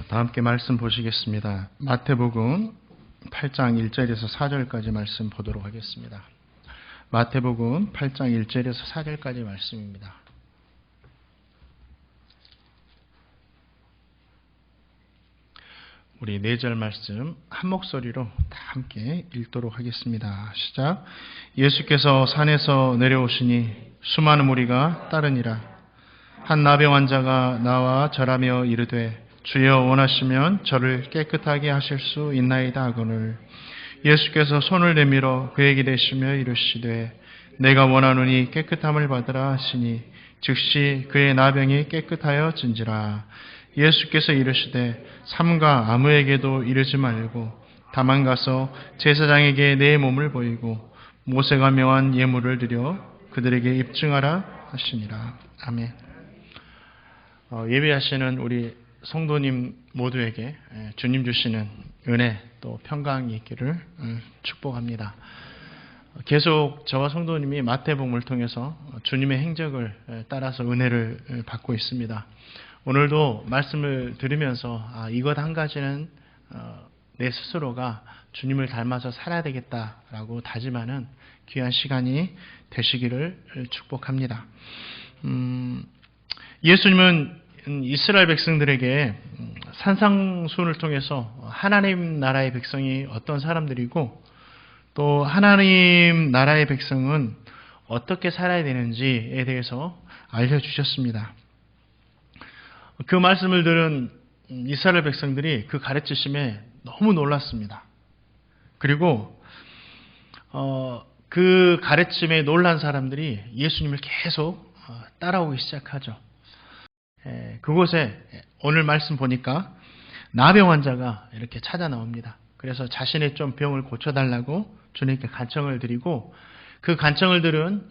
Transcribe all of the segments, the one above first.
다 함께 말씀 보시겠습니다. 마태복음 8장 1절에서 4절까지 말씀 보도록 하겠습니다. 마태복음 8장 1절에서 4절까지 말씀입니다. 우리 4절 말씀 한 목소리로 다 함께 읽도록 하겠습니다. 시작. 예수께서 산에서 내려오시니 수많은 무리가 따르니라. 한 나병 환자가 나와 절하며 이르되 주여 원하시면 저를 깨끗하게 하실 수 있나이다 하거늘 예수께서 손을 내밀어 그에게 대시며 이르시되 내가 원하노니 깨끗함을 받으라 하시니 즉시 그의 나병이 깨끗하여 진지라. 예수께서 이르시되 삼가 아무에게도 이르지 말고 다만 가서 제사장에게 내 몸을 보이고 모세가 명한 예물을 드려 그들에게 입증하라 하시니라. 아멘. 예배하시는 우리 성도님 모두에게 주님 주시는 은혜 또 평강이 있기를 축복합니다. 계속 저와 성도님이 마태복음을 통해서 주님의 행적을 따라서 은혜를 받고 있습니다. 오늘도 말씀을 들으면서 이것 한 가지는 내 스스로가 주님을 닮아서 살아야 되겠다라고 다짐하는 귀한 시간이 되시기를 축복합니다. 예수님은 이스라엘 백성들에게 산상수훈을 통해서 하나님 나라의 백성이 어떤 사람들이고 또 하나님 나라의 백성은 어떻게 살아야 되는지에 대해서 알려주셨습니다. 그 말씀을 들은 이스라엘 백성들이 그 가르치심에 너무 놀랐습니다. 그리고 그 가르침에 놀란 사람들이 예수님을 계속 따라오기 시작하죠. 그곳에 오늘 말씀 보니까 나병 환자가 이렇게 찾아 나옵니다. 그래서 자신의 좀 병을 고쳐달라고 주님께 간청을 드리고 그 간청을 들은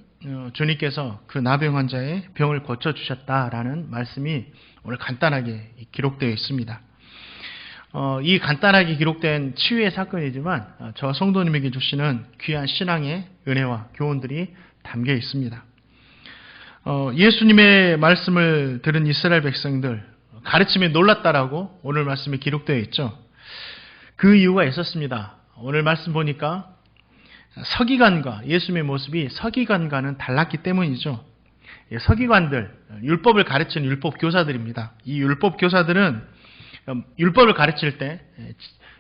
주님께서 그 나병 환자의 병을 고쳐주셨다라는 말씀이 오늘 간단하게 기록되어 있습니다. 이 간단하게 기록된 치유의 사건이지만 저 성도님에게 주시는 귀한 신앙의 은혜와 교훈들이 담겨 있습니다. 예수님의 말씀을 들은 이스라엘 백성들 가르침에 놀랐다라고 오늘 말씀에 기록되어 있죠. 그 이유가 있었습니다. 오늘 말씀 보니까 서기관과 예수님의 모습이 서기관과는 달랐기 때문이죠. 서기관들, 율법을 가르치는 율법 교사들입니다. 이 율법 교사들은 율법을 가르칠 때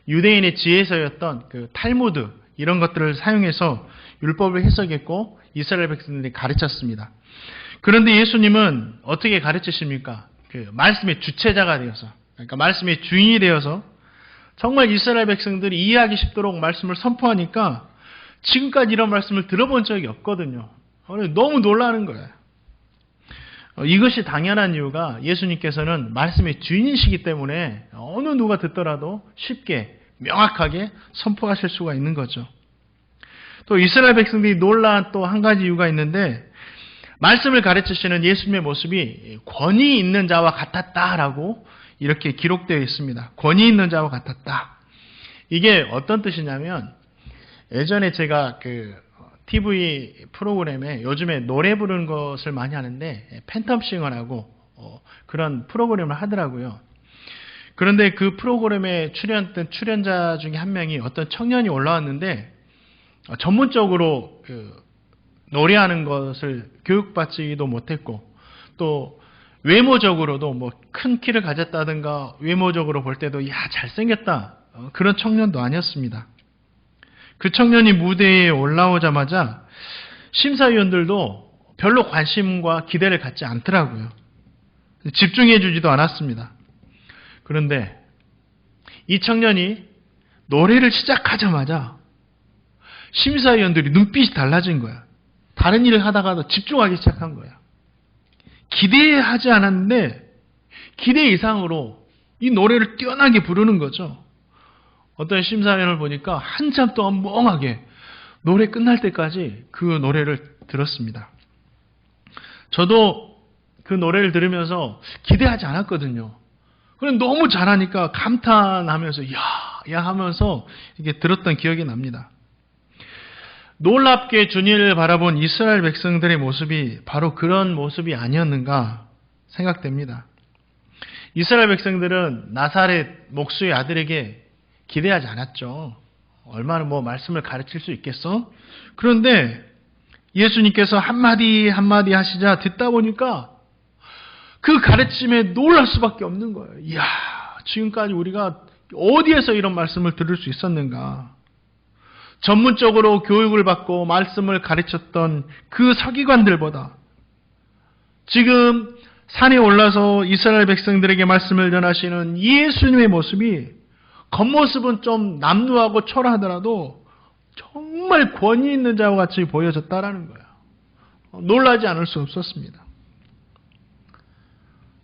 유대인의 지혜서였던 그 탈무드 이런 것들을 사용해서 율법을 해석했고 이스라엘 백성들이 가르쳤습니다. 그런데 예수님은 어떻게 가르치십니까? 그 말씀의 주체자가 되어서, 그러니까 말씀의 주인이 되어서 정말 이스라엘 백성들이 이해하기 쉽도록 말씀을 선포하니까 지금까지 이런 말씀을 들어본 적이 없거든요. 너무 놀라는 거예요. 이것이 당연한 이유가 예수님께서는 말씀의 주인이시기 때문에 어느 누가 듣더라도 쉽게 명확하게 선포하실 수가 있는 거죠. 또 이스라엘 백성들이 놀란 또 한 가지 이유가 있는데 말씀을 가르치시는 예수님의 모습이 권위 있는 자와 같았다라고 이렇게 기록되어 있습니다. 권위 있는 자와 같았다. 이게 어떤 뜻이냐면 예전에 제가 그 TV 프로그램에 요즘에 노래 부르는 것을 많이 하는데 팬텀싱어라고 그런 프로그램을 하더라고요. 그런데 그 프로그램에 출연했던 출연자 중에 한 명이 어떤 청년이 올라왔는데 전문적으로 노래하는 것을 교육받지도 못했고 또 외모적으로도 뭐 큰 키를 가졌다든가 외모적으로 볼 때도 야 잘생겼다 그런 청년도 아니었습니다. 그 청년이 무대에 올라오자마자 심사위원들도 별로 관심과 기대를 갖지 않더라고요. 집중해 주지도 않았습니다. 그런데 이 청년이 노래를 시작하자마자 심사위원들이 눈빛이 달라진 거야. 다른 일을 하다가도 집중하기 시작한 거야. 기대하지 않았는데 기대 이상으로 이 노래를 뛰어나게 부르는 거죠. 어떤 심사위원을 보니까 한참 동안 멍하게 노래 끝날 때까지 그 노래를 들었습니다. 저도 그 노래를 들으면서 기대하지 않았거든요. 그런데 너무 잘하니까 감탄하면서 야 하면서 이게 들었던 기억이 납니다. 놀랍게 주님을 바라본 이스라엘 백성들의 모습이 바로 그런 모습이 아니었는가 생각됩니다. 이스라엘 백성들은 나사렛 목수의 아들에게 기대하지 않았죠. 얼마나 말씀을 가르칠 수 있겠어? 그런데 예수님께서 한마디 한마디 하시자 듣다 보니까 그 가르침에 놀랄 수밖에 없는 거예요. 이야, 지금까지 우리가 어디에서 이런 말씀을 들을 수 있었는가? 전문적으로 교육을 받고 말씀을 가르쳤던 그 서기관들보다 지금 산에 올라서 이스라엘 백성들에게 말씀을 전하시는 예수님의 모습이 겉모습은 좀 남루하고 초라하더라도 정말 권위 있는 자와 같이 보여졌다라는 거예요. 놀라지 않을 수 없었습니다.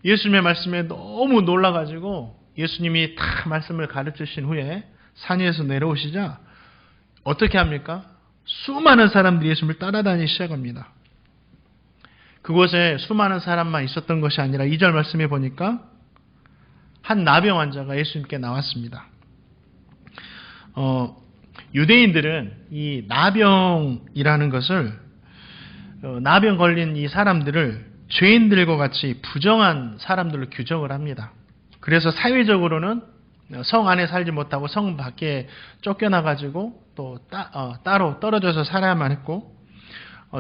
예수님의 말씀에 너무 놀라가지고 예수님이 다 말씀을 가르치신 후에 산 위에서 내려오시자 어떻게 합니까? 수많은 사람들이 예수님을 따라다니기 시작합니다. 그곳에 수많은 사람만 있었던 것이 아니라 2절 말씀에 보니까 한 나병 환자가 예수님께 나왔습니다. 유대인들은 이 나병이라는 것을 나병 걸린 이 사람들을 죄인들과 같이 부정한 사람들로 규정을 합니다. 그래서 사회적으로는 성 안에 살지 못하고 성 밖에 쫓겨나가지고 또 따로 떨어져서 살아야만 했고,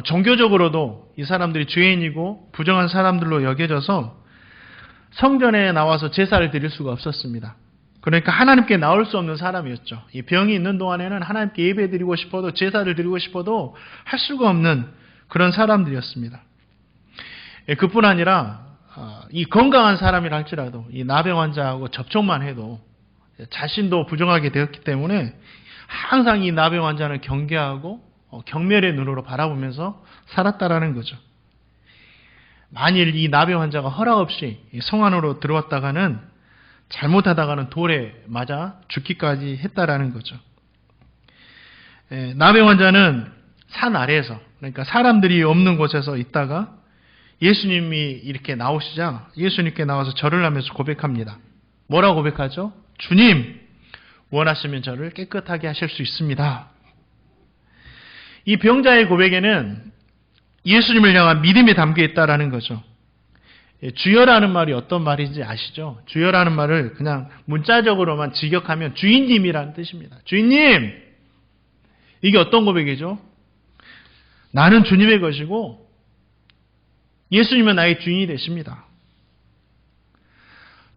종교적으로도 이 사람들이 죄인이고 부정한 사람들로 여겨져서 성전에 나와서 제사를 드릴 수가 없었습니다. 그러니까 하나님께 나올 수 없는 사람이었죠. 이 병이 있는 동안에는 하나님께 예배 드리고 싶어도 제사를 드리고 싶어도 할 수가 없는 그런 사람들이었습니다. 그뿐 아니라 이 건강한 사람이라 할지라도 이 나병 환자하고 접촉만 해도 자신도 부정하게 되었기 때문에 항상 이 나병 환자는 경계하고 경멸의 눈으로 바라보면서 살았다라는 거죠. 만일 이 나병 환자가 허락 없이 성 안으로 들어왔다가는 잘못하다가는 돌에 맞아 죽기까지 했다라는 거죠. 나병 환자는 산 아래에서, 그러니까 사람들이 없는 곳에서 있다가 예수님이 이렇게 나오시자 예수님께 나와서 절을 하면서 고백합니다. 뭐라고 고백하죠? 주님, 원하시면 저를 깨끗하게 하실 수 있습니다. 이 병자의 고백에는 예수님을 향한 믿음이 담겨 있다라는 거죠. 주여라는 말이 어떤 말인지 아시죠? 주여라는 말을 그냥 문자적으로만 직역하면 주인님이라는 뜻입니다. 주인님! 이게 어떤 고백이죠? 나는 주님의 것이고 예수님은 나의 주인이 되십니다.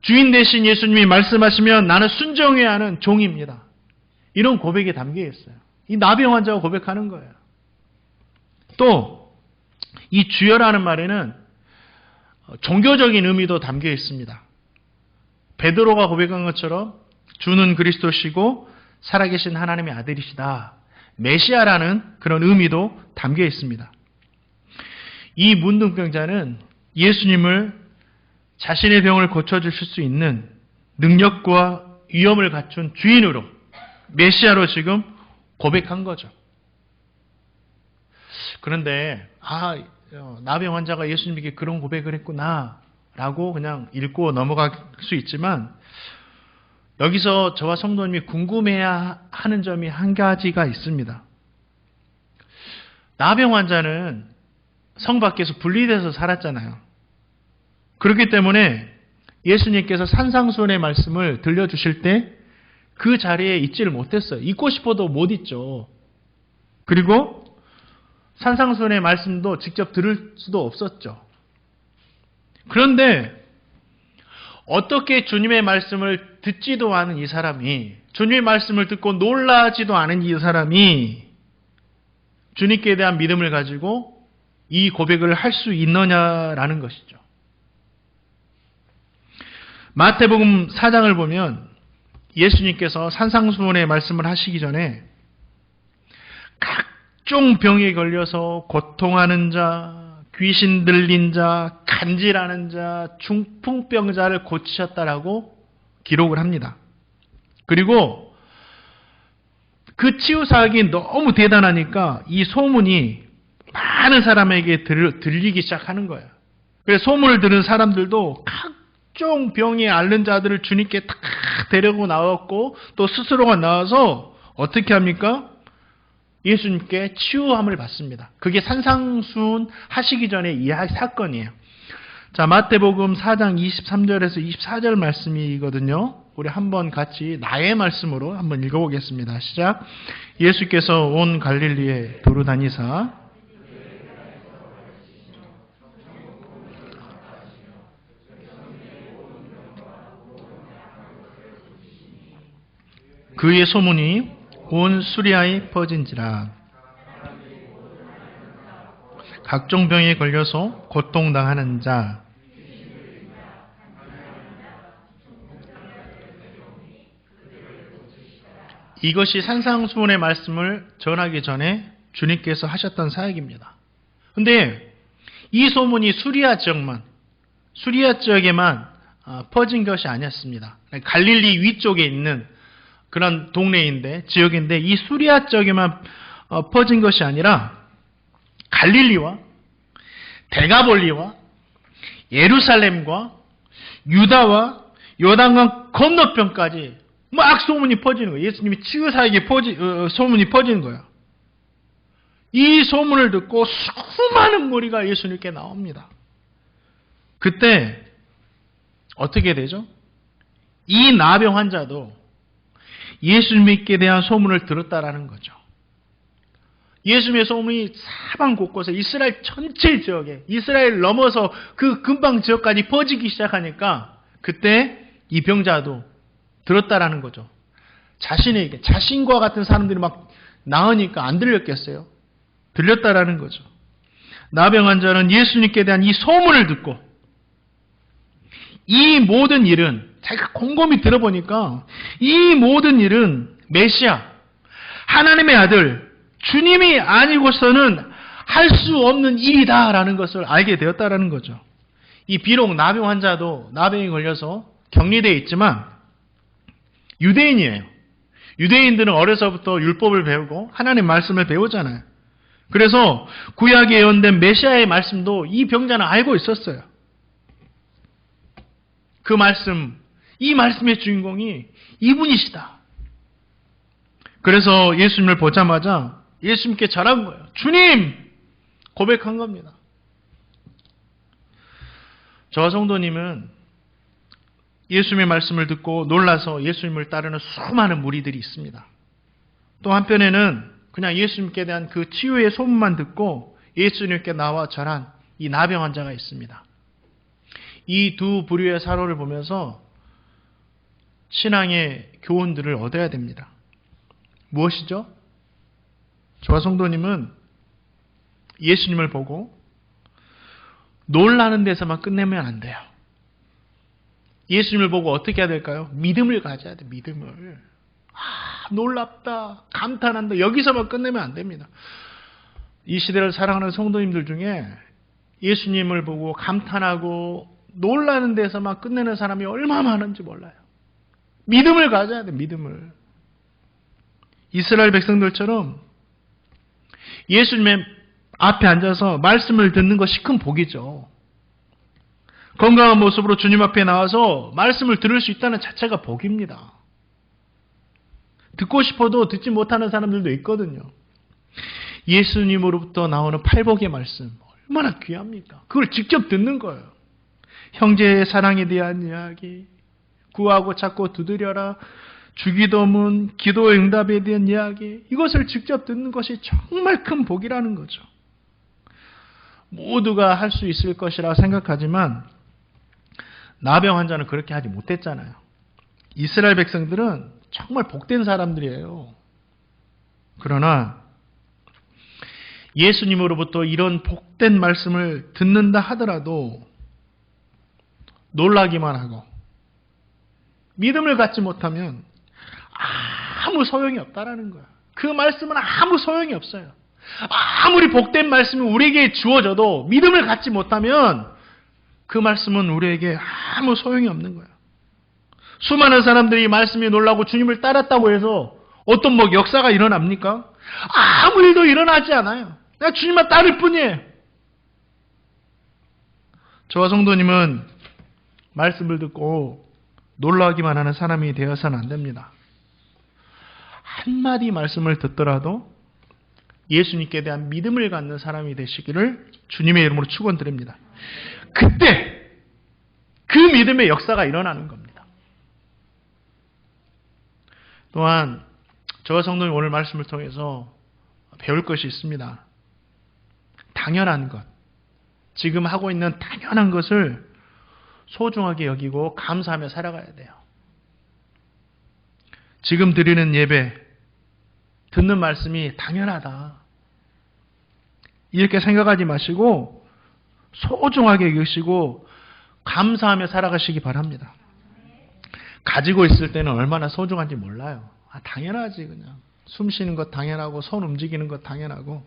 주인 대신 예수님이 말씀하시면 나는 순종해야 하는 종입니다. 이런 고백이 담겨 있어요. 이 나병 환자가 고백하는 거예요. 또 이 주여라는 말에는 종교적인 의미도 담겨 있습니다. 베드로가 고백한 것처럼 주는 그리스도시고 살아계신 하나님의 아들이시다. 메시아라는 그런 의미도 담겨 있습니다. 이 문둥병자는 예수님을 자신의 병을 고쳐주실 수 있는 능력과 위엄을 갖춘 주인으로, 메시아로 지금 고백한 거죠. 그런데 나병 환자가 예수님에게 그런 고백을 했구나 라고 그냥 읽고 넘어갈 수 있지만, 여기서 저와 성도님이 궁금해야 하는 점이 한 가지가 있습니다. 나병 환자는 성 밖에서 분리돼서 살았잖아요. 그렇기 때문에 예수님께서 산상수훈의 말씀을 들려주실 때 그 자리에 있지를 못했어요. 있고 싶어도 못 있죠. 그리고 산상수훈의 말씀도 직접 들을 수도 없었죠. 그런데 어떻게 주님의 말씀을 듣지도 않은 이 사람이, 주님의 말씀을 듣고 놀라지도 않은 이 사람이 주님께 대한 믿음을 가지고 이 고백을 할 수 있느냐라는 것이죠. 마태복음 4장을 보면 예수님께서 산상수훈의 말씀을 하시기 전에 각종 병에 걸려서 고통하는 자, 귀신 들린 자, 간질하는 자, 중풍병자를 고치셨다라고 기록을 합니다. 그리고 그 치유사역이 너무 대단하니까 이 소문이 많은 사람에게 들리기 시작하는 거예요. 그래서 소문을 들은 사람들도 각종 병에 앓는 자들을 주님께 다 데리고 나왔고, 또 스스로가 나와서 어떻게 합니까? 예수님께 치유함을 받습니다. 그게 산상수훈 하시기 전에 이 사건이에요. 자, 마태복음 4장 23절에서 24절 말씀이거든요. 우리 한번 같이 나의 말씀으로 한번 읽어보겠습니다. 시작. 예수께서 온 갈릴리에 두루 다니사 그의 소문이 온 수리아에 퍼진지라. 각종 병에 걸려서 고통당하는 자, 이것이 산상수훈의 말씀을 전하기 전에 주님께서 하셨던 사역입니다. 근데 이 소문이 수리아 지역에만 퍼진 것이 아니었습니다. 갈릴리 위쪽에 있는 그런 동네인데, 지역인데, 이 수리아 지역에만 퍼진 것이 아니라 갈릴리와 데가볼리와 예루살렘과 유다와 요단강 건너편까지 막 소문이 퍼지는 거예요. 예수님이 치유사에게 소문이 퍼지는 거예요. 이 소문을 듣고 수많은 무리가 예수님께 나옵니다. 그때 어떻게 되죠? 이 나병 환자도 예수님께 대한 소문을 들었다라는 거죠. 예수님의 소문이 사방 곳곳에 이스라엘 전체 지역에, 이스라엘 넘어서 그 근방 지역까지 퍼지기 시작하니까 그때 이 병자도 들었다라는 거죠. 자신에게, 자신과 같은 사람들이 막 나으니까 안 들렸겠어요? 들렸다라는 거죠. 나병 환자는 예수님께 대한 이 소문을 듣고 이 모든 일은, 자기가 곰곰이 들어보니까 이 모든 일은 메시아, 하나님의 아들, 주님이 아니고서는 할 수 없는 일이다라는 것을 알게 되었다라는 거죠. 이 비록 나병 환자도 나병이 걸려서 격리되어 있지만 유대인이에요. 유대인들은 어려서부터 율법을 배우고 하나님 말씀을 배우잖아요. 그래서 구약에 예언된 메시아의 말씀도 이 병자는 알고 있었어요. 그 말씀, 이 말씀의 주인공이 이분이시다. 그래서 예수님을 보자마자 예수님께 절한 거예요. 주님! 고백한 겁니다. 저와 성도님은 예수님의 말씀을 듣고 놀라서 예수님을 따르는 수많은 무리들이 있습니다. 또 한편에는 그냥 예수님께 대한 그 치유의 소문만 듣고 예수님께 나와 절한 이 나병 환자가 있습니다. 이 두 부류의 사로를 보면서 신앙의 교훈들을 얻어야 됩니다. 무엇이죠? 저와 성도님은 예수님을 보고 놀라는 데서만 끝내면 안 돼요. 예수님을 보고 어떻게 해야 될까요? 믿음을 가져야 돼요. 믿음을. 놀랍다, 감탄한다, 여기서만 끝내면 안 됩니다. 이 시대를 사랑하는 성도님들 중에 예수님을 보고 감탄하고 놀라는 데서만 끝내는 사람이 얼마나 많은지 몰라요. 믿음을 가져야 돼, 믿음을. 이스라엘 백성들처럼 예수님의 앞에 앉아서 말씀을 듣는 것이 큰 복이죠. 건강한 모습으로 주님 앞에 나와서 말씀을 들을 수 있다는 자체가 복입니다. 듣고 싶어도 듣지 못하는 사람들도 있거든요. 예수님으로부터 나오는 팔복의 말씀 얼마나 귀합니까? 그걸 직접 듣는 거예요. 형제의 사랑에 대한 이야기, 구하고 찾고 두드려라, 주기도문, 기도의 응답에 대한 이야기, 이것을 직접 듣는 것이 정말 큰 복이라는 거죠. 모두가 할 수 있을 것이라 생각하지만 나병 환자는 그렇게 하지 못했잖아요. 이스라엘 백성들은 정말 복된 사람들이에요. 그러나 예수님으로부터 이런 복된 말씀을 듣는다 하더라도 놀라기만 하고 믿음을 갖지 못하면 아무 소용이 없다라는 거야. 그 말씀은 아무 소용이 없어요. 아무리 복된 말씀이 우리에게 주어져도 믿음을 갖지 못하면 그 말씀은 우리에게 아무 소용이 없는 거야. 수많은 사람들이 말씀에 놀라고 주님을 따랐다고 해서 어떤 역사가 일어납니까? 아무 일도 일어나지 않아요. 내가 주님만 따를 뿐이에요. 저와 성도님은 말씀을 듣고 놀라기만 하는 사람이 되어서는 안 됩니다. 한마디 말씀을 듣더라도 예수님께 대한 믿음을 갖는 사람이 되시기를 주님의 이름으로 축원드립니다. 그때 믿음의 역사가 일어나는 겁니다. 또한 저와 성도님 오늘 말씀을 통해서 배울 것이 있습니다. 당연한 것, 지금 하고 있는 당연한 것을 소중하게 여기고 감사하며 살아가야 돼요. 지금 드리는 예배, 듣는 말씀이 당연하다, 이렇게 생각하지 마시고 소중하게 여기시고 감사하며 살아가시기 바랍니다. 가지고 있을 때는 얼마나 소중한지 몰라요. 당연하지, 그냥. 숨 쉬는 것 당연하고 손 움직이는 것 당연하고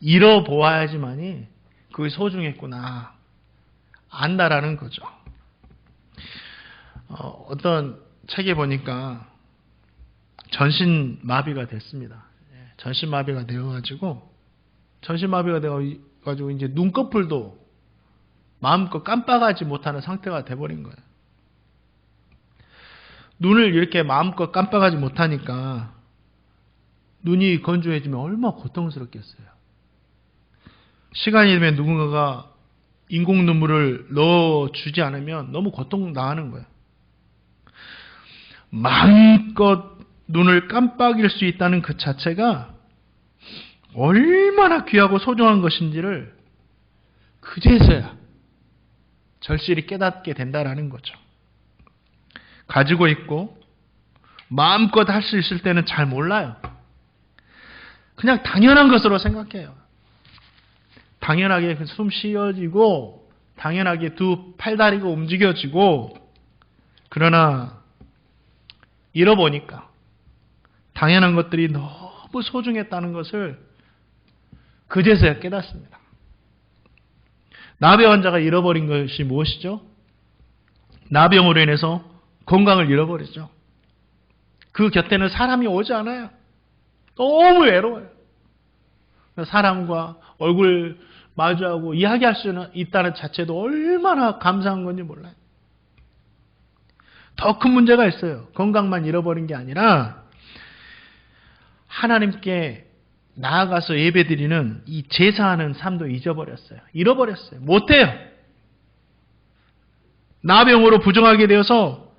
잃어보아야지만이 그게 소중했구나 안다라는 거죠. 어떤 책에 보니까 전신마비가 됐습니다. 전신마비가 되어가지고 이제 눈꺼풀도 마음껏 깜빡하지 못하는 상태가 돼버린 거예요. 눈을 이렇게 마음껏 깜빡하지 못하니까 눈이 건조해지면 얼마나 고통스럽겠어요. 시간이 되면 누군가가 인공 눈물을 넣어주지 않으면 너무 고통당하는 거예요. 마음껏 눈을 깜빡일 수 있다는 그 자체가 얼마나 귀하고 소중한 것인지를 그제서야 절실히 깨닫게 된다라는 거죠. 가지고 있고 마음껏 할 수 있을 때는 잘 몰라요. 그냥 당연한 것으로 생각해요. 당연하게 숨 쉬어지고 당연하게 두 팔다리가 움직여지고, 그러나 잃어보니까 당연한 것들이 너무 소중했다는 것을 그제서야 깨닫습니다. 나병 환자가 잃어버린 것이 무엇이죠? 나병으로 인해서 건강을 잃어버리죠. 그 곁에는 사람이 오지 않아요. 너무 외로워요. 사람과 얼굴 마주하고 이야기할 수 있다는 자체도 얼마나 감사한 건지 몰라요. 더 큰 문제가 있어요. 건강만 잃어버린 게 아니라 하나님께 나아가서 예배드리는 이 제사하는 삶도 잊어버렸어요. 잃어버렸어요. 못해요. 나병으로 부정하게 되어서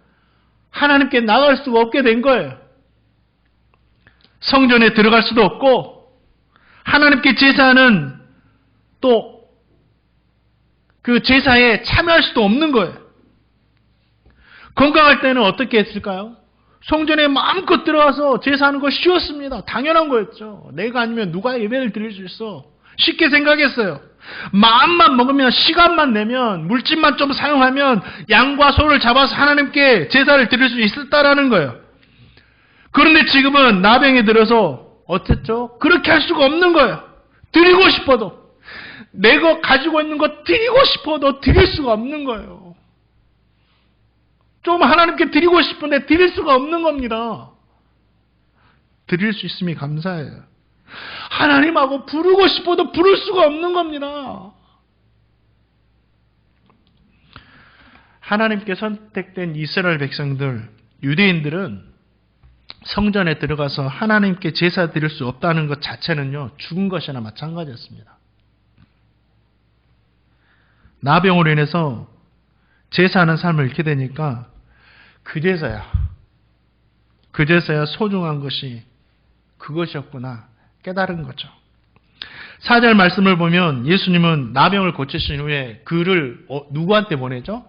하나님께 나갈 수가 없게 된 거예요. 성전에 들어갈 수도 없고 하나님께 제사하는 또 그 제사에 참여할 수도 없는 거예요. 건강할 때는 어떻게 했을까요? 성전에 마음껏 들어가서 제사하는 거 쉬웠습니다. 당연한 거였죠. 내가 아니면 누가 예배를 드릴 수 있어? 쉽게 생각했어요. 마음만 먹으면, 시간만 내면, 물질만 좀 사용하면 양과 소를 잡아서 하나님께 제사를 드릴 수 있었다라는 거예요. 그런데 지금은 나병에 들어서 어쨌죠? 그렇게 할 수가 없는 거예요. 드리고 싶어도, 내가 가지고 있는 거 드리고 싶어도 드릴 수가 없는 거예요. 좀 하나님께 드리고 싶은데 드릴 수가 없는 겁니다. 드릴 수 있음이 감사해요. 하나님하고 부르고 싶어도 부를 수가 없는 겁니다. 하나님께 선택된 이스라엘 백성들, 유대인들은 성전에 들어가서 하나님께 제사 드릴 수 없다는 것 자체는요, 죽은 것이나 마찬가지였습니다. 나병으로 인해서 제사하는 삶을 잃게 되니까 그제서야 소중한 것이 그것이었구나 깨달은 거죠. 4절 말씀을 보면 예수님은 나병을 고치신 후에 그를 누구한테 보내죠?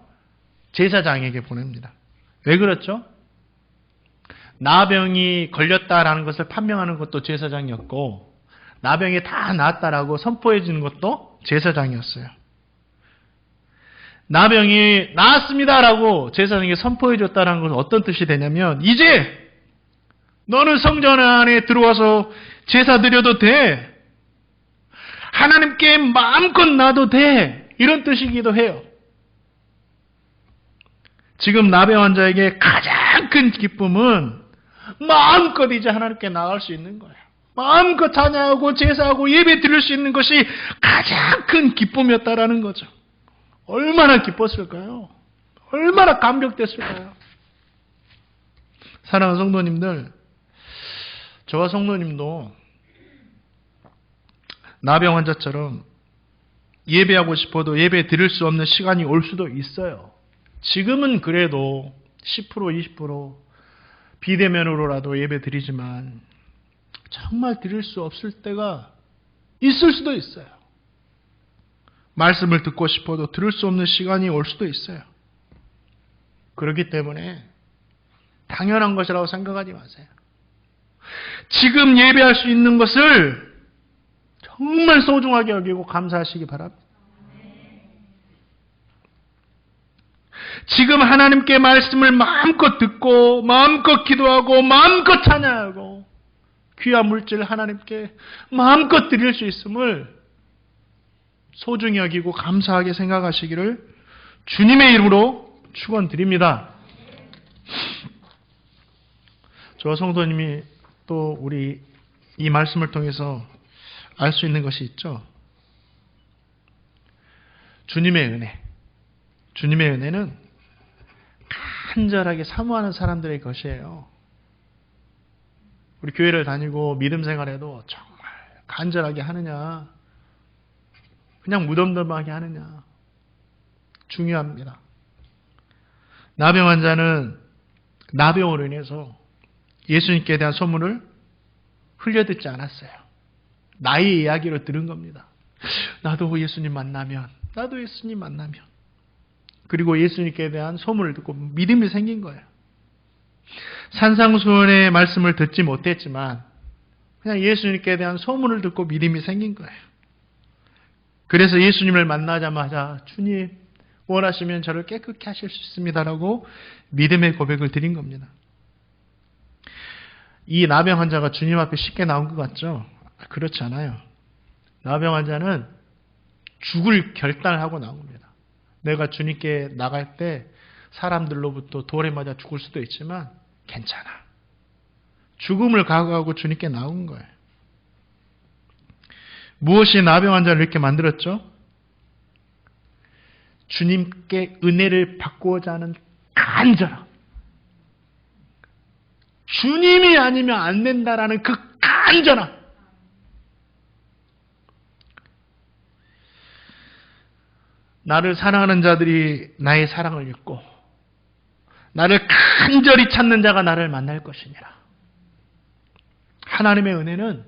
제사장에게 보냅니다. 왜 그렇죠? 나병이 걸렸다라는 것을 판명하는 것도 제사장이었고, 나병이 다 나았다라고 선포해 주는 것도 제사장이었어요. 나병이 나았습니다라고 제사장에게 선포해 줬다는 것은 어떤 뜻이 되냐면, 이제 너는 성전 안에 들어와서 제사 드려도 돼. 하나님께 마음껏 나도 돼. 이런 뜻이기도 해요. 지금 나병 환자에게 가장 큰 기쁨은 마음껏 이제 하나님께 나갈 수 있는 거예요. 마음껏 찬양하고 제사하고 예배 드릴 수 있는 것이 가장 큰 기쁨이었다라는 거죠. 얼마나 기뻤을까요? 얼마나 감격됐을까요? 사랑하는 성도님들, 저와 성도님도 나병 환자처럼 예배하고 싶어도 예배 드릴 수 없는 시간이 올 수도 있어요. 지금은 그래도 10%, 20% 비대면으로라도 예배 드리지만 정말 드릴 수 없을 때가 있을 수도 있어요. 말씀을 듣고 싶어도 들을 수 없는 시간이 올 수도 있어요. 그렇기 때문에 당연한 것이라고 생각하지 마세요. 지금 예배할 수 있는 것을 정말 소중하게 여기고 감사하시기 바랍니다. 지금 하나님께 말씀을 마음껏 듣고 마음껏 기도하고 마음껏 찬양하고 귀한 물질 하나님께 마음껏 드릴 수 있음을 소중히 여기고 감사하게 생각하시기를 주님의 이름으로 축원드립니다. 저 성도님이 또 우리 이 말씀을 통해서 알 수 있는 것이 있죠. 주님의 은혜. 주님의 은혜는 간절하게 사모하는 사람들의 것이에요. 우리 교회를 다니고 믿음 생활해도 정말 간절하게 하느냐, 그냥 무덤덤하게 하느냐, 중요합니다. 나병 환자는 나병으로 인해서 예수님께 대한 소문을 흘려듣지 않았어요. 나의 이야기로 들은 겁니다. 나도 예수님 만나면, 나도 예수님 만나면. 그리고 예수님께 대한 소문을 듣고 믿음이 생긴 거예요. 산상수훈의 말씀을 듣지 못했지만 그냥 예수님께 대한 소문을 듣고 믿음이 생긴 거예요. 그래서 예수님을 만나자마자 주님 원하시면 저를 깨끗게 하실 수 있습니다라고 믿음의 고백을 드린 겁니다. 이 나병 환자가 주님 앞에 쉽게 나온 것 같죠? 그렇지 않아요. 나병 환자는 죽을 결단을 하고 나온 겁니다. 내가 주님께 나갈 때 사람들로부터 돌에 맞아 죽을 수도 있지만 괜찮아. 죽음을 각오하고 주님께 나온 거예요. 무엇이 나병 환자를 이렇게 만들었죠? 주님께 은혜를 받고자 하는 간절함. 주님이 아니면 안 된다라는 그 간절함. 나를 사랑하는 자들이 나의 사랑을 잊고 나를 간절히 찾는 자가 나를 만날 것이니라. 하나님의 은혜는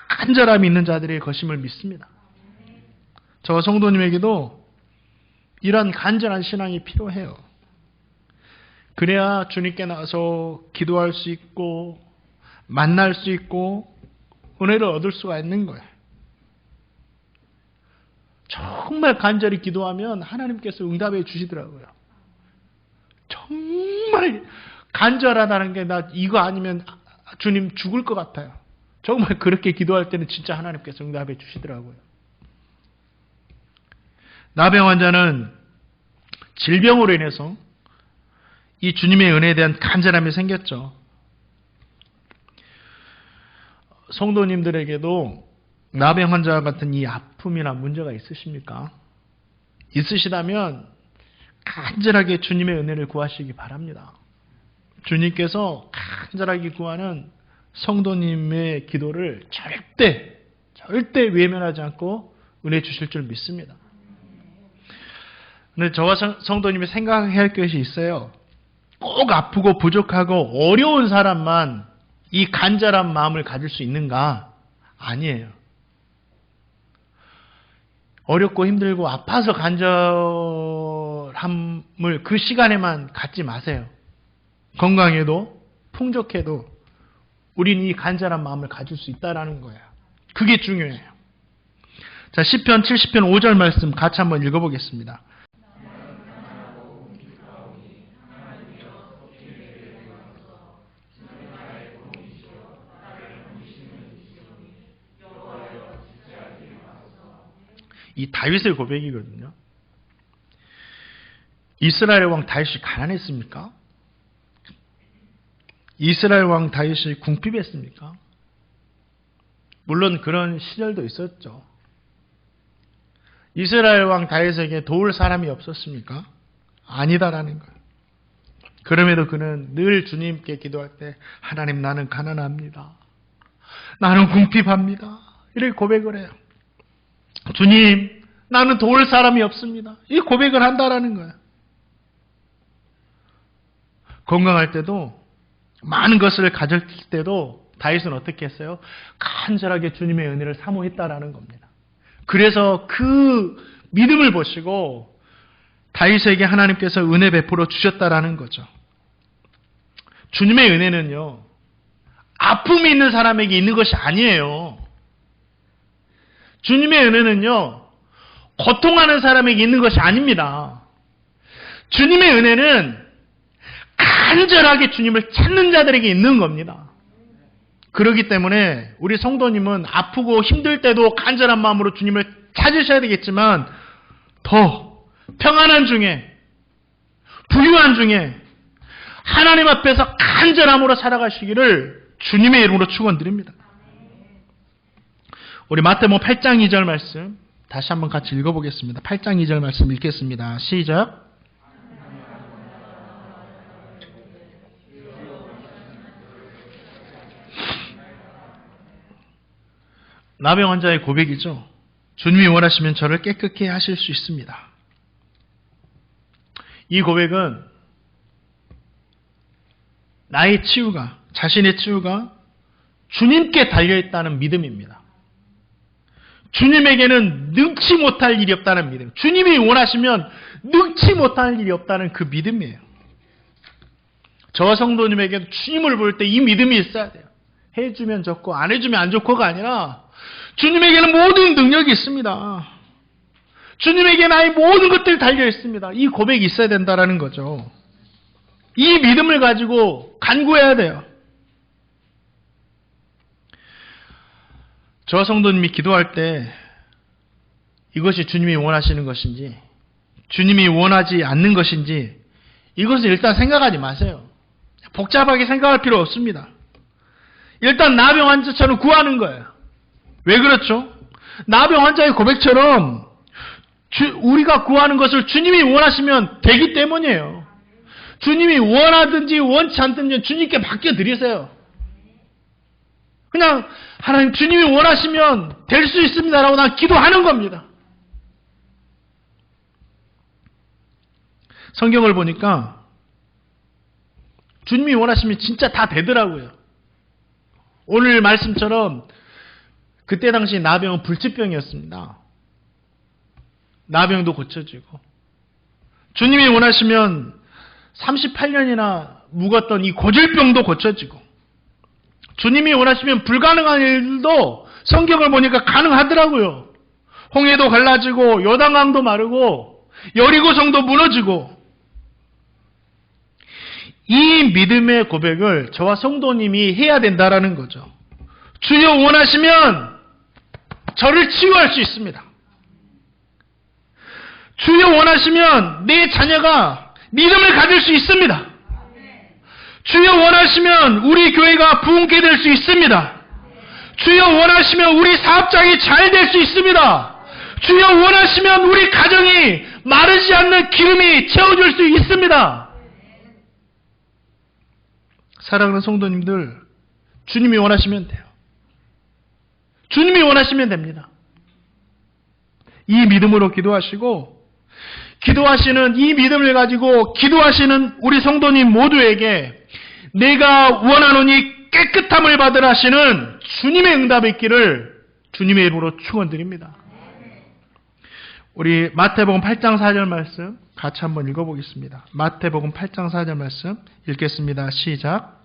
간절함이 있는 자들의 것임을 믿습니다. 저 성도님에게도 이런 간절한 신앙이 필요해요. 그래야 주님께 나가서 기도할 수 있고 만날 수 있고 은혜를 얻을 수가 있는 거예요. 정말 간절히 기도하면 하나님께서 응답해 주시더라고요. 정말 간절하다는 게 나 이거 아니면 주님 죽을 것 같아요. 정말 그렇게 기도할 때는 진짜 하나님께서 응답해 주시더라고요. 나병 환자는 질병으로 인해서 이 주님의 은혜에 대한 간절함이 생겼죠. 성도님들에게도 나병 환자와 같은 이 아픔이나 문제가 있으십니까? 있으시다면 간절하게 주님의 은혜를 구하시기 바랍니다. 주님께서 간절하게 구하는 성도님의 기도를 절대 외면하지 않고 은혜 주실 줄 믿습니다. 근데 저와 성도님이 생각해야 할 것이 있어요. 꼭 아프고 부족하고 어려운 사람만 이 간절한 마음을 가질 수 있는가? 아니에요. 어렵고 힘들고 아파서 간절함을 그 시간에만 갖지 마세요. 건강해도 풍족해도 우리는 이 간절한 마음을 가질 수 있다라는 거예요. 그게 중요해요. 자, 시편 70편 5절 말씀 같이 한번 읽어보겠습니다. 이 다윗의 고백이거든요. 이스라엘 왕 다윗이 가난했습니까? 이스라엘 왕 다윗이 궁핍했습니까? 물론 그런 시절도 있었죠. 이스라엘 왕 다윗에게 도울 사람이 없었습니까? 아니다라는 거예요. 그럼에도 그는 늘 주님께 기도할 때 하나님 나는 가난합니다. 나는 궁핍합니다. 이렇게 고백을 해요. 주님 나는 도울 사람이 없습니다. 이 고백을 한다라는 거예요. 건강할 때도 많은 것을 가질 때도 다윗은 어떻게 했어요? 간절하게 주님의 은혜를 사모했다라는 겁니다. 그래서 그 믿음을 보시고 다윗에게 하나님께서 은혜 베풀어 주셨다라는 거죠. 주님의 은혜는요, 아픔이 있는 사람에게 있는 것이 아니에요. 주님의 은혜는요, 고통하는 사람에게 있는 것이 아닙니다. 주님의 은혜는 간절하게 주님을 찾는 자들에게 있는 겁니다. 그렇기 때문에 우리 성도님은 아프고 힘들 때도 간절한 마음으로 주님을 찾으셔야 되겠지만 더 평안한 중에, 부유한 중에 하나님 앞에서 간절함으로 살아가시기를 주님의 이름으로 축원드립니다. 우리 마태복음 8장 2절 말씀 다시 한번 같이 읽어보겠습니다. 8장 2절 말씀 읽겠습니다. 시작. 나병 환자의 고백이죠. 주님이 원하시면 저를 깨끗게 하실 수 있습니다. 이 고백은 나의 치유가, 자신의 치유가 주님께 달려있다는 믿음입니다. 주님에게는 능치 못할 일이 없다는 믿음. 주님이 원하시면 능치 못할 일이 없다는 그 믿음이에요. 저 성도님에게도 주님을 볼 때 이 믿음이 있어야 돼요. 해주면 좋고 안 해주면 안 좋고가 아니라 주님에게는 모든 능력이 있습니다. 주님에게 나의 모든 것들이 달려 있습니다. 이 고백이 있어야 된다는 거죠. 이 믿음을 가지고 간구해야 돼요. 저 성도님이 기도할 때 이것이 주님이 원하시는 것인지 주님이 원하지 않는 것인지 이것을 일단 생각하지 마세요. 복잡하게 생각할 필요 없습니다. 일단 나병 환자처럼 구하는 거예요. 왜 그렇죠? 나병 환자의 고백처럼 우리가 구하는 것을 주님이 원하시면 되기 때문이에요. 주님이 원하든지 원치 않든지 주님께 맡겨드리세요. 그냥 하나님 주님이 원하시면 될 수 있습니다라고 난 기도하는 겁니다. 성경을 보니까 주님이 원하시면 진짜 다 되더라고요. 오늘 말씀처럼 그때 당시 나병은 불치병이었습니다. 나병도 고쳐지고 주님이 원하시면 38년이나 묵었던 이 고질병도 고쳐지고 주님이 원하시면 불가능한 일도 성경을 보니까 가능하더라고요. 홍해도 갈라지고 요단강도 마르고 여리고성도 무너지고 이 믿음의 고백을 저와 성도님이 해야 된다라는 거죠. 주여 원하시면 저를 치유할 수 있습니다. 주여 원하시면 내 자녀가 믿음을 가질 수 있습니다. 주여 원하시면 우리 교회가 부흥케 될 수 있습니다. 주여 원하시면 우리 사업장이 잘 될 수 있습니다. 주여 원하시면 우리 가정이 마르지 않는 기름이 채워줄 수 있습니다. 사랑하는 성도님들, 주님이 원하시면 돼요. 주님이 원하시면 됩니다. 이 믿음으로 기도하시고 기도하시는 이 믿음을 가지고 기도하시는 우리 성도님 모두에게 내가 원하노니 깨끗함을 받으라 하시는 주님의 응답이 있기를 주님의 이름으로 축원드립니다. 우리 마태복음 8장 4절 말씀 같이 한번 읽어보겠습니다. 마태복음 8장 4절 말씀 읽겠습니다. 시작.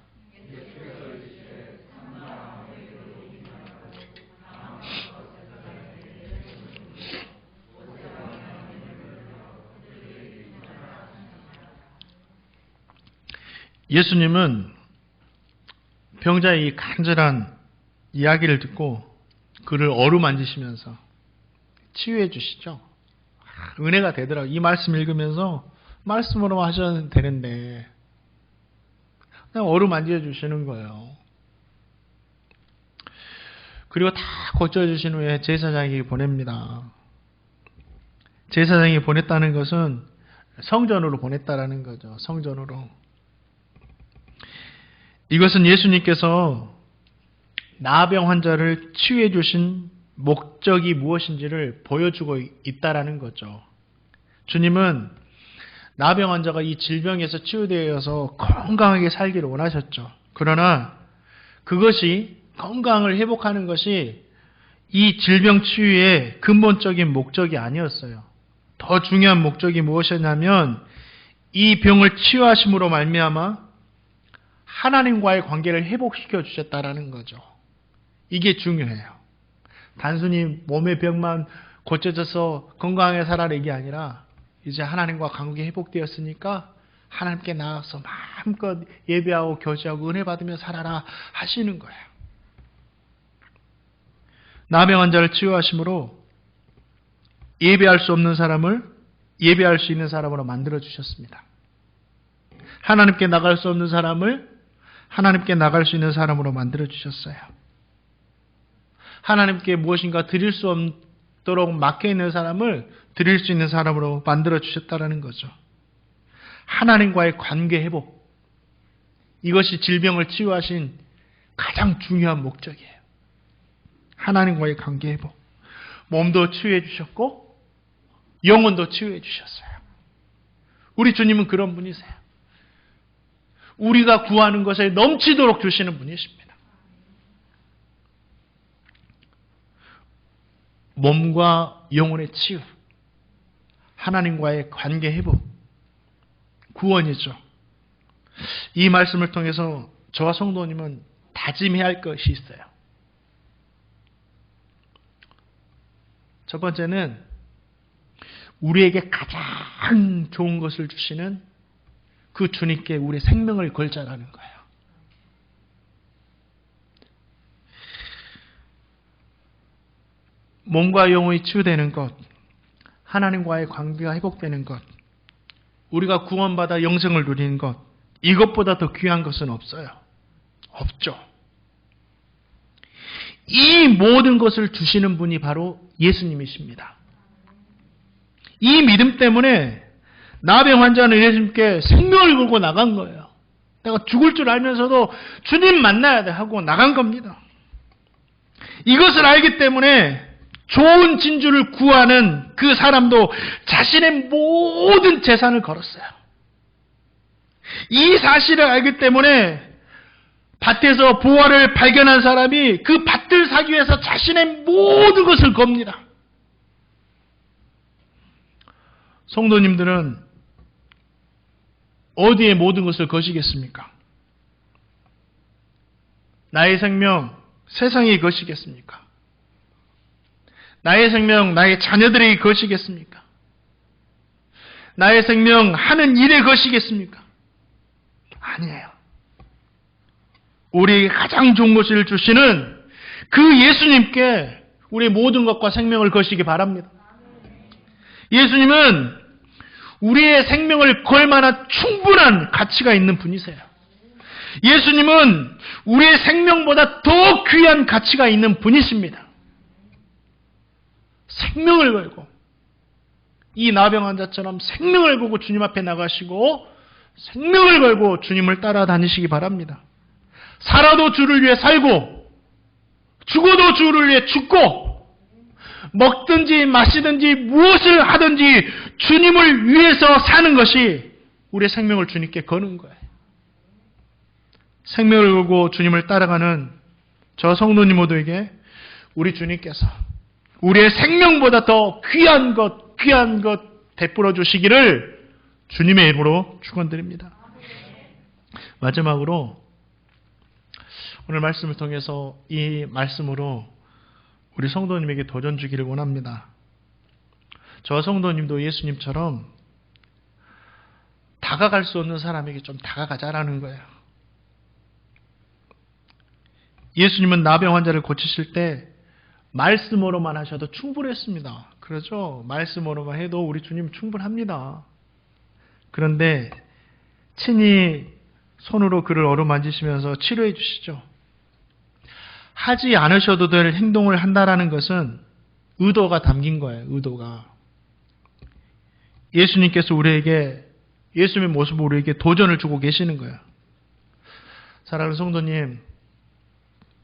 예수님은 병자의 이 간절한 이야기를 듣고 그를 어루만지시면서 치유해 주시죠. 은혜가 되더라고요. 이 말씀 읽으면서 말씀으로 하셔야 되는데 그냥 어루만져 주시는 거예요. 그리고 다 고쳐주신 후에 제사장에게 보냅니다. 제사장이 보냈다는 것은 성전으로 보냈다라는 거죠. 성전으로. 이것은 예수님께서 나병 환자를 치유해 주신 목적이 무엇인지를 보여주고 있다라는 거죠. 주님은 나병 환자가 이 질병에서 치유되어서 건강하게 살기를 원하셨죠. 그러나 그것이 건강을 회복하는 것이 이 질병 치유의 근본적인 목적이 아니었어요. 더 중요한 목적이 무엇이었냐면 이 병을 치유하심으로 말미암아 하나님과의 관계를 회복시켜 주셨다라는 거죠. 이게 중요해요. 단순히 몸의 병만 고쳐져서 건강하게 살아라 이게 아니라 이제 하나님과 관계 회복되었으니까 하나님께 나아가서 마음껏 예배하고 교제하고 은혜 받으며 살아라 하시는 거예요. 나병 환자를 치유하심으로 예배할 수 없는 사람을 예배할 수 있는 사람으로 만들어 주셨습니다. 하나님께 나갈 수 없는 사람을 하나님께 나갈 수 있는 사람으로 만들어 주셨어요. 하나님께 무엇인가 드릴 수 없도록 막혀 있는 사람을 드릴 수 있는 사람으로 만들어 주셨다라는 거죠. 하나님과의 관계 회복. 이것이 질병을 치유하신 가장 중요한 목적이에요. 하나님과의 관계 회복. 몸도 치유해 주셨고 영혼도 치유해 주셨어요. 우리 주님은 그런 분이세요. 우리가 구하는 것에 넘치도록 주시는 분이십니다. 몸과 영혼의 치유, 하나님과의 관계 회복, 구원이죠. 이 말씀을 통해서 저와 성도님은 다짐해야 할 것이 있어요. 첫 번째는 우리에게 가장 좋은 것을 주시는 그 주님께 우리의 생명을 걸자라는 거예요. 몸과 영혼이 치유되는 것, 하나님과의 관계가 회복되는 것, 우리가 구원받아 영생을 누리는 것, 이것보다 더 귀한 것은 없어요. 없죠. 이 모든 것을 주시는 분이 바로 예수님이십니다. 이 믿음 때문에 나병 환자는 예수님께 생명을 걸고 나간 거예요. 내가 죽을 줄 알면서도 주님 만나야 돼 하고 나간 겁니다. 이것을 알기 때문에 좋은 진주를 구하는 그 사람도 자신의 모든 재산을 걸었어요. 이 사실을 알기 때문에 밭에서 보화를 발견한 사람이 그 밭을 사기 위해서 자신의 모든 것을 겁니다. 성도님들은 어디에 모든 것을 거시겠습니까? 나의 생명, 세상에 거시겠습니까? 나의 생명, 나의 자녀들에게 거시겠습니까? 나의 생명, 하는 일에 거시겠습니까? 아니에요. 우리에게 가장 좋은 것을 주시는 그 예수님께 우리의 모든 것과 생명을 거시기 바랍니다. 예수님은 우리의 생명을 걸 만한 충분한 가치가 있는 분이세요. 예수님은 우리의 생명보다 더 귀한 가치가 있는 분이십니다. 생명을 걸고 이 나병 환자처럼 생명을 걸고 주님 앞에 나가시고 생명을 걸고 주님을 따라다니시기 바랍니다. 살아도 주를 위해 살고 죽어도 주를 위해 죽고 먹든지 마시든지 무엇을 하든지 주님을 위해서 사는 것이 우리의 생명을 주님께 거는 거예요. 생명을 걸고 주님을 따라가는 저 성도님 모두에게 우리 주님께서 우리의 생명보다 더 귀한 것 베풀어 주시기를 주님의 이름으로 축원드립니다. 마지막으로 오늘 말씀을 통해서 이 말씀으로 우리 성도님에게 도전 주기를 원합니다. 저 성도님도 예수님처럼 다가갈 수 없는 사람에게 좀 다가가자라는 거예요. 예수님은 나병 환자를 고치실 때 말씀으로만 하셔도 충분했습니다. 그렇죠? 말씀으로만 해도 우리 주님 충분합니다. 그런데 친히 손으로 그를 어루만지시면서 치료해 주시죠. 하지 않으셔도 될 행동을 한다라는 것은 의도가 담긴 거예요. 의도가. 예수님께서 우리에게 예수님의 모습으로 우리에게 도전을 주고 계시는 거예요. 사랑하는 성도님,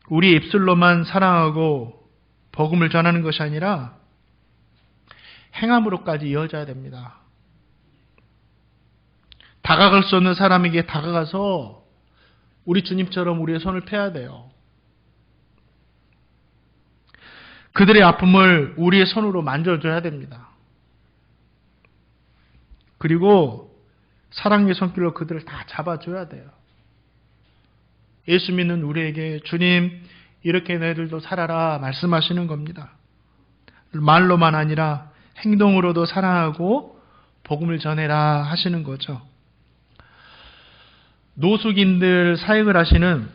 우리 입술로만 사랑하고 복음을 전하는 것이 아니라 행함으로까지 이어져야 됩니다. 다가갈 수 없는 사람에게 다가가서 우리 주님처럼 우리의 손을 펴야 돼요. 그들의 아픔을 우리의 손으로 만져줘야 됩니다. 그리고 사랑의 손길로 그들을 다 잡아줘야 돼요. 예수 믿는 우리에게 주님 이렇게 너희들도 살아라 말씀하시는 겁니다. 말로만 아니라 행동으로도 사랑하고 복음을 전해라 하시는 거죠. 노숙인들 사역을 하시는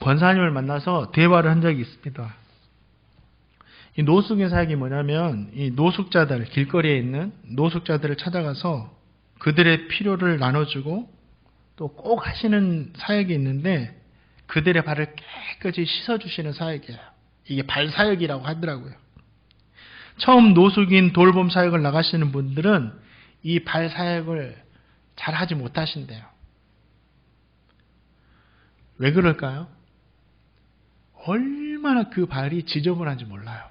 권사님을 만나서 대화를 한 적이 있습니다. 이 노숙인 사역이 뭐냐면 이 노숙자들, 길거리에 있는 노숙자들을 찾아가서 그들의 필요를 나눠주고 또 꼭 하시는 사역이 있는데 그들의 발을 깨끗이 씻어주시는 사역이에요. 이게 발사역이라고 하더라고요. 처음 노숙인 돌봄 사역을 나가시는 분들은 이 발사역을 잘 하지 못하신대요. 왜 그럴까요? 얼마나 그 발이 지저분한지 몰라요.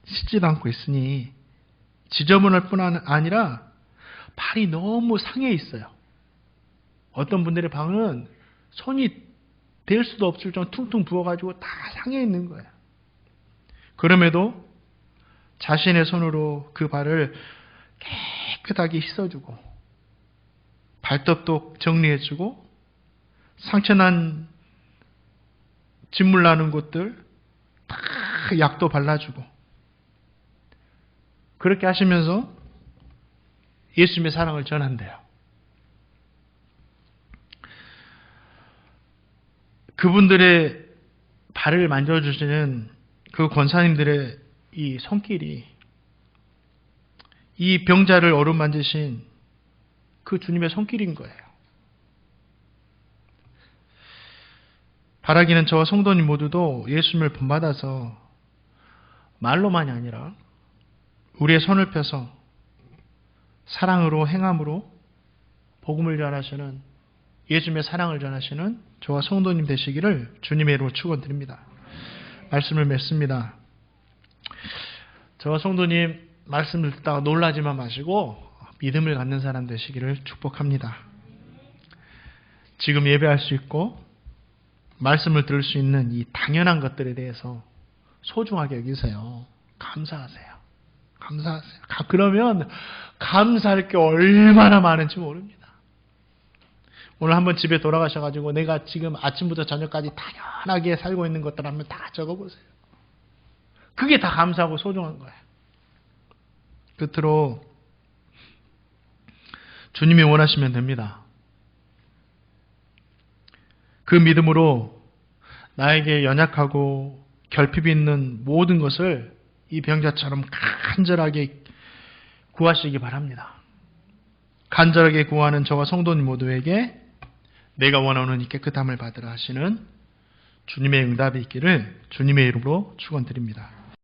씻지도 않고 있으니 지저분할 뿐 아니라 발이 너무 상해 있어요. 어떤 분들의 방은 손이 댈 수도 없을 정도로 퉁퉁 부어가지고 다 상해 있는 거예요. 그럼에도 자신의 손으로 그 발을 깨끗하게 씻어주고 발톱도 정리해주고 상처난 진물 나는 곳들 다 약도 발라주고 그렇게 하시면서 예수님의 사랑을 전한대요. 그분들의 발을 만져주시는 그 권사님들의 이 손길이 이 병자를 어루만지신 그 주님의 손길인 거예요. 바라기는 저와 성도님 모두도 예수님을 본받아서 말로만이 아니라 우리의 손을 펴서 사랑으로 행함으로 복음을 전하시는 예수님의 사랑을 전하시는 저와 성도님 되시기를 주님의 이름으로 축원드립니다. 말씀을 맺습니다. 저와 성도님 말씀을 듣다가 놀라지만 마시고 믿음을 갖는 사람 되시기를 축복합니다. 지금 예배할 수 있고 말씀을 들을 수 있는 이 당연한 것들에 대해서 소중하게 여기세요. 감사하세요. 감사하세요. 그러면 감사할 게 얼마나 많은지 모릅니다. 오늘 한번 집에 돌아가셔가지고 내가 지금 아침부터 저녁까지 당연하게 살고 있는 것들 한번 다 적어보세요. 그게 다 감사하고 소중한 거예요. 끝으로 주님이 원하시면 됩니다. 그 믿음으로 나에게 연약하고 결핍이 있는 모든 것을 이 병자처럼 간절하게 구하시기 바랍니다. 간절하게 구하는 저와 성도님 모두에게 내가 원하는 이 깨끗함을 받으라 하시는 주님의 응답이 있기를 주님의 이름으로 축원드립니다.